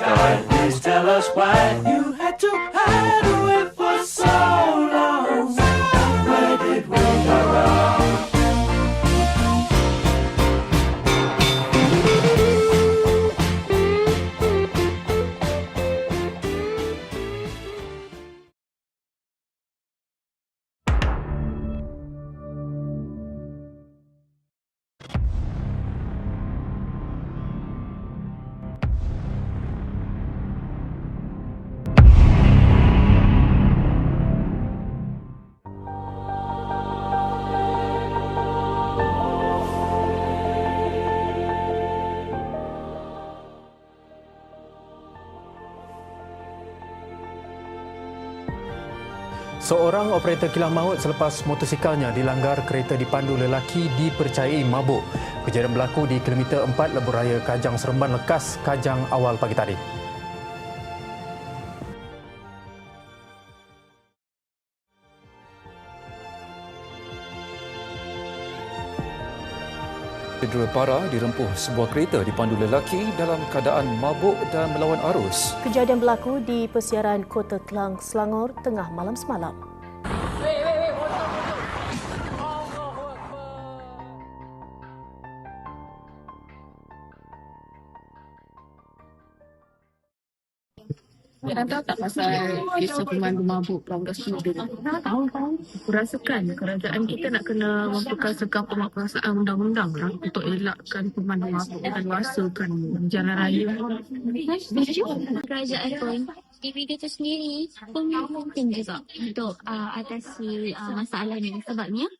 story. Please tell us why you had to hide away for so long. Where did we go wrong? Seorang operator kilang maut selepas motosikalnya dilanggar kereta dipandu lelaki dipercayai mabuk. Kejadian berlaku di kilometer 4 Lebuh Kajang Seremban Lekas, Kajang awal pagi tadi. Cedera parah dirempuh sebuah kereta dipandu lelaki dalam keadaan mabuk dan melawan arus. Kejadian berlaku di persiaran Kota Kelang, Selangor tengah malam semalam. Anda tahu tak pasal kisah pemandu mabuk pelanggar student? Tahu. Aku rasakan kerajaan kita nak kena memperkasakan penguasaan undang-undang lah untuk elakkan pemandu mabuk dan luasakan jalan raya. Kerajaan pun individu itu sendiri pun penting juga untuk atasi masalah ni. Sebabnya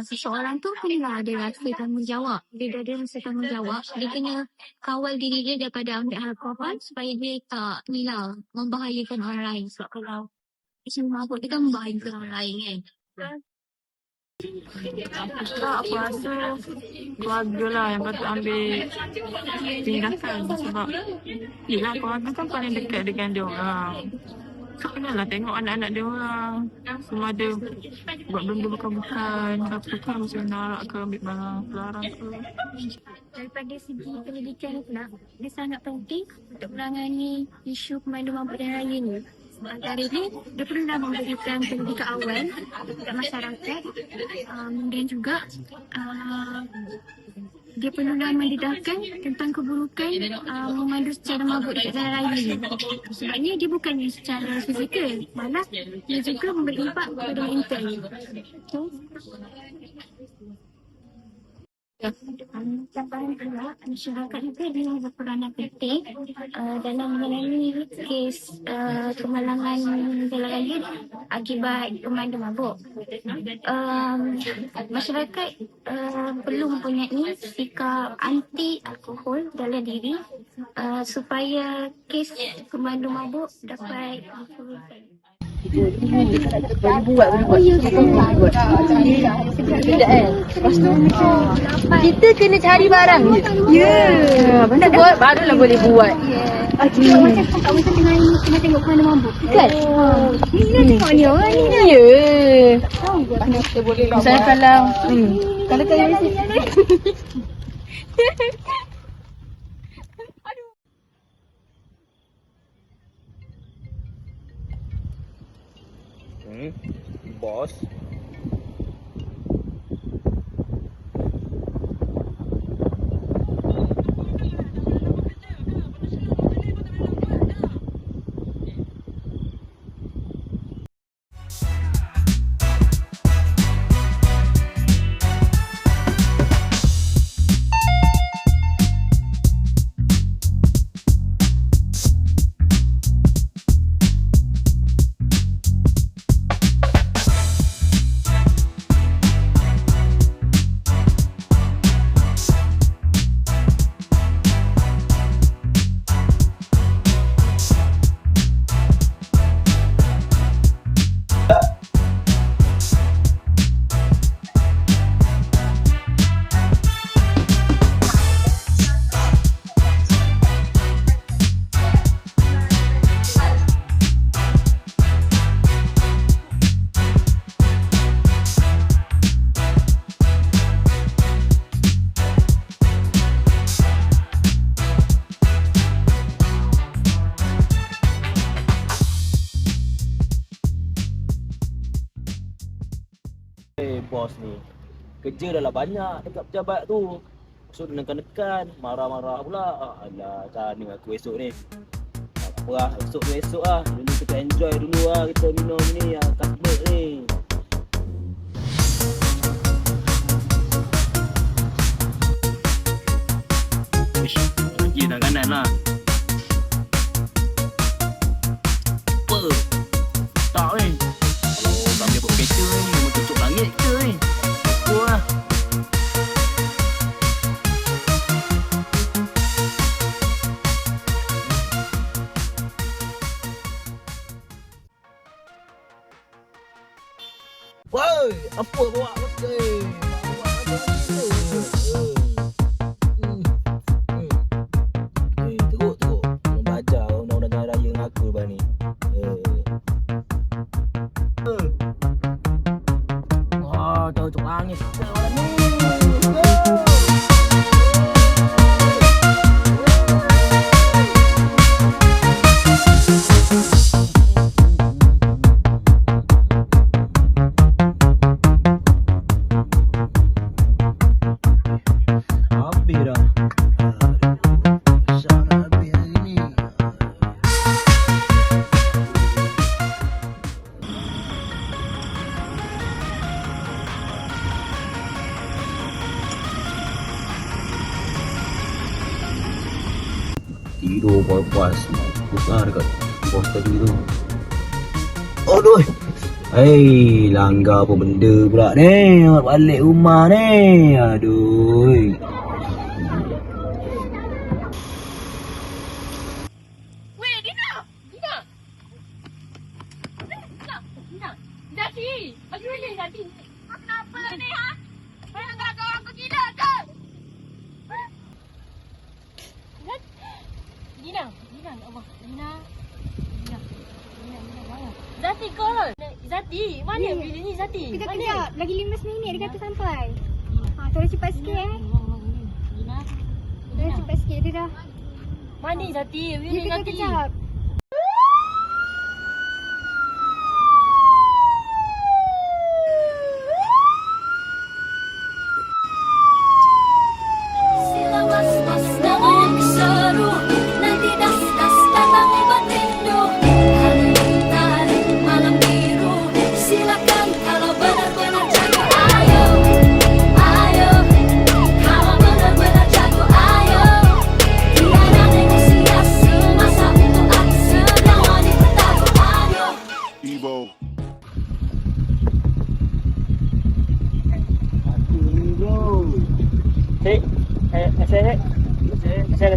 seseorang tu kena ada rasa tanggungjawab. Dia dah ada rasa tanggungjawab, dia kena kawal diri dia daripada ambil alkohol supaya dia tak membahayakan orang lain. Sebab kalau macam mabuk dia kan membahayakan orang lain kan. Aku rasa keluarga lah yang patut ambil tindakan sebab yelah keluarga kan paling dekat dengan dia orang. Kenalah tengok anak-anak dia orang semua ada buat benda bukan-bukan apa kan macam nak ke ambil barang terlarang ke. Daripada segi pendidikan pula, dia sangat penting untuk menangani isu pemandu mabuk dan raya ni. Antara dia perlulah memberikan pendidikan awal kepada masyarakat dan juga dia perlulah mendedahkan tentang keburukan memandu secara mabuk dekat jalan raya. Sebabnya dia bukannya secara fizikal, malah dia juga memberi impak kepada mental. Tambahan pula, masyarakat juga dia berperanan penting dalam menangani kes kemalangan jalan raya akibat pemandu mabuk. Masyarakat perlu mempunyai sikap anti alkohol dalam diri supaya kes pemandu mabuk dapat dikurangkan. Lepas tu kita kena cari barang je. Benda buat barulah boleh buat. Okay. Macam tengah ni tengah tengok pemandu mabuk Kan? Ni tengok ni orang ni. Ya. Misalnya kalau kaya ni. Bos. bos ni. Kerja dah lah banyak dekat pejabat tu. So nekan-nekan, marah-marah pula. Alah, macam mana aku esok ni? Tak apa lah, esok lah. Dulu kita enjoy dulu lah, kita minum ni, customer ni. Ish, lagi tak kanan lah. Apa? Tak ni. Kalau tak boleh buat kereta ni, memang tutup langit ke ni? Apa lah. Woi, apa bawa betul? Teruk. Kau belajar undang-undang jalan raya dengan aku lepas ni. Tahu cuk langit. Habis dah. Sangat habis hari ni. Tidur puas-puas. Pusat dekat bos tadi tu. Aduh. Hei, langgar apa benda pula ni? Balik rumah ni. Aduh. Weh, Dina! Zati! Bagi mana Zati? Kenapa ni, ha? Kenapa kau aku gila ke? Dina, ya Allah. Dina, bangun. Zati call. Zati, mana bila ni Zati? Kejap. Lagi 15 minit dia kata sampai. Tolong cepat sikit Dina. Tolong cepat sikit dia dah. Mana Zati? Dia tengah kejap.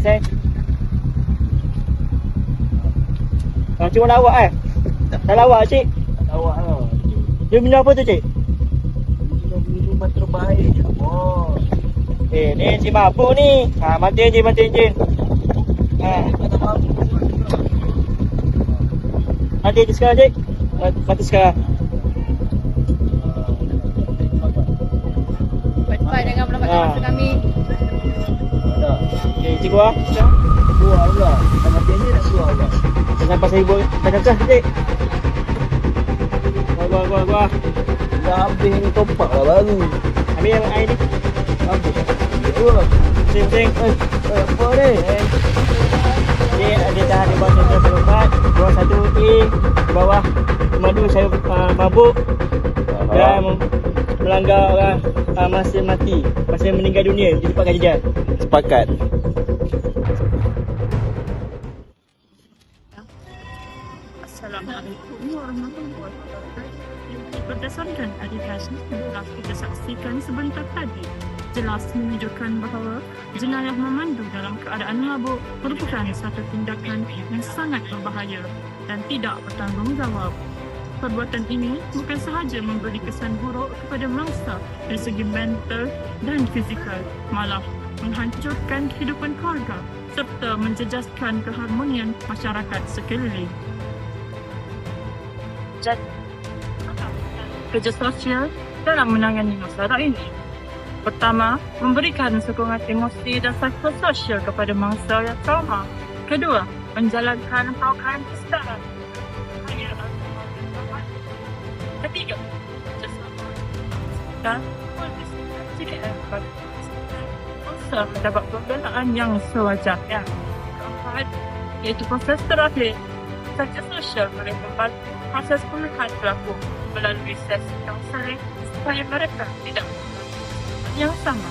Saya. Cuma lawak Tak lawak cik. Lawak lah. Dia minum apa tu cik? Minuman terbaik. Oh. Ni cik mabuk ni. Matiin je. Mati je sekarang cik. Mati sekarang. Cepat jangan melambatkan masa kami. Okey, cik gua. Gua pula. Sama dia ni nak suar pula. Sampai saya buat dah cik. Gua. Dah habis ni topak lah baru. Ambil yang air ni. Habis. Sing. Apa ni? Ni ada tahan di bawah 104, bawah 1A, di bawah 52 saya mabuk dan melanggar orang masa mati, masa meninggal dunia di tempat kajian. Sepakat. Assalamualaikum warahmatullahi wabarakatuh. Berdasarkan adikasi yang telah kita saksikan sebentar tadi, jelas menunjukkan bahawa jenayah memandu dalam keadaan mabuk merupakan satu tindakan yang sangat berbahaya dan tidak bertanggungjawab. Perbuatan ini bukan sahaja memberi kesan buruk kepada mangsa dari segi mental dan fizikal, malah menghancurkan kehidupan keluarga serta menjejaskan keharmonian masyarakat sekeliling. Kerja sosial dalam menangani masalah ini. Pertama, memberikan sokongan emosi dan psikososial kepada mangsa yang trauma. Kedua, menjalankan program kesedaran. Ketiga, masyarakat, bisa mendapat pembelaan yang sewajarnya. Keempat, iaitu proses terakhir. Kerja sosial boleh membantu proses pemulihan pelaku melalui sesi kaunseling supaya mereka tidak yang sama.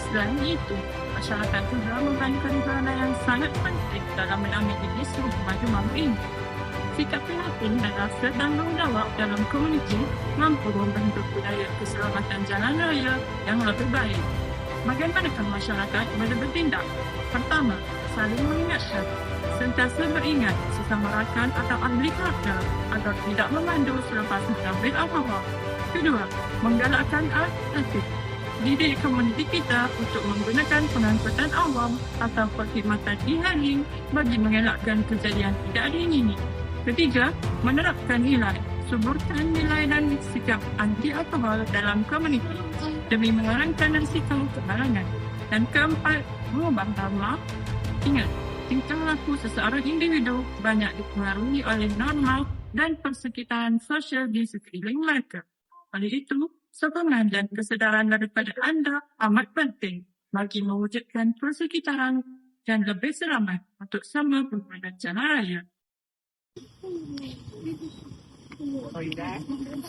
Selain itu, masyarakat juga memainkan peranan yang sangat penting dalam menangani isu maju-maju ini. Sikap prihatin dan rasa tanggungjawab dalam komuniti mampu membentuk budaya keselamatan jalan raya yang lebih baik. Bagaimanakah masyarakat boleh bertindak? Pertama, saling mengingatkan. Sentiasa beringat sesama rakan atau ahli keluarga agar tidak memandu selepas mengambil alkohol. Kedua, menggalakkan alternatif. Didik komuniti kita untuk menggunakan pengangkutan awam atau perkhidmatan e-hailing bagi mengelakkan kejadian tidak diingini. Ketiga, menerapkan nilai, suburkan nilai dan sikap anti-alkohol dalam komuniti demi mengarangkan risiko kemalangan. Dan keempat, mengubah norma. Ingat, tingkah laku seseorang individu banyak dipengaruhi oleh norma dan persekitaran sosial di sekeliling mereka. Oleh itu, sokongan dan kesedaran daripada anda amat penting bagi mewujudkan persekitaran yang lebih selamat untuk semua pengguna jalan raya.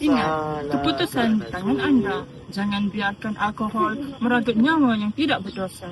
Ingat, keputusan di tangan anda. Jangan biarkan alkohol meraguk nyawa yang tidak berdosa.